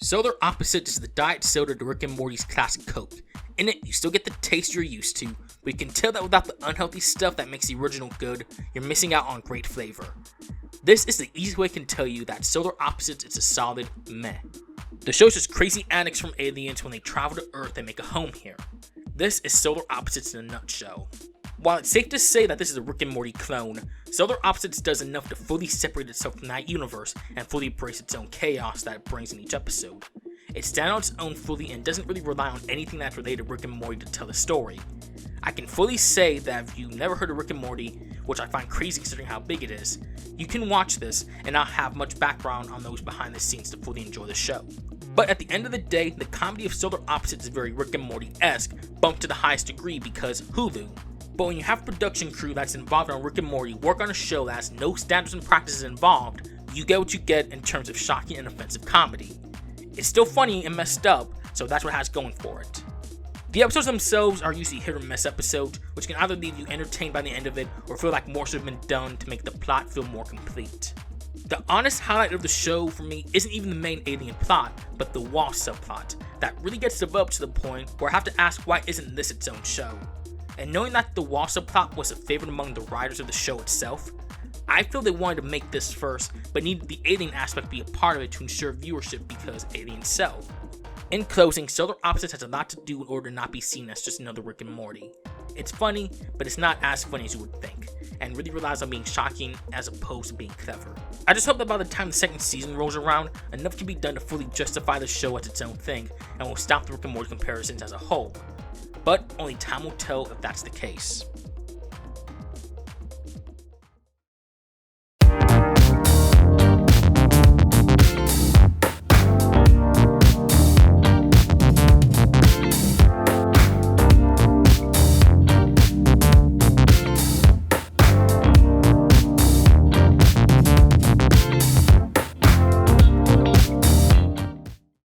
Solar Opposites is the diet soda to Rick and Morty's classic Coke. In it, you still get the taste you're used to, but you can tell that without the unhealthy stuff that makes the original good, you're missing out on great flavor. This is the easy way I can tell you that Solar Opposites is a solid meh. The show shows crazy antics from aliens when they travel to Earth and make a home here. This is Solar Opposites in a nutshell. While it's safe to say that this is a Rick and Morty clone, Solar Opposites does enough to fully separate itself from that universe and fully embrace its own chaos that it brings in each episode. It stands on its own fully and doesn't really rely on anything that's related to Rick and Morty to tell the story. I can fully say that if you've never heard of Rick and Morty, which I find crazy considering how big it is, you can watch this and not have much background on those behind the scenes to fully enjoy the show. But at the end of the day, the comedy of Solar Opposites is very Rick and Morty-esque, bumped to the highest degree because Hulu. But when you have a production crew that's involved on Rick and Morty work on a show that has no standards and practices involved, you get what you get in terms of shocking and offensive comedy. It's still funny and messed up, so that's what it has going for it. The episodes themselves are usually hit or miss episodes, which can either leave you entertained by the end of it or feel like more should have been done to make the plot feel more complete. The honest highlight of the show for me isn't even the main alien plot, but the Wasp subplot, that really gets developed to the point where I have to ask why isn't this its own show? And knowing that the Wasp subplot was a favorite among the writers of the show itself, I feel they wanted to make this first, but needed the alien aspect to be a part of it to ensure viewership because aliens sell. In closing, Solar Opposites has a lot to do in order to not be seen as just another Rick and Morty. It's funny, but it's not as funny as you would think, and really relies on being shocking as opposed to being clever. I just hope that by the time the second season rolls around, enough can be done to fully justify the show as its own thing, and will stop the Rick and Morty comparisons as a whole. But only time will tell if that's the case.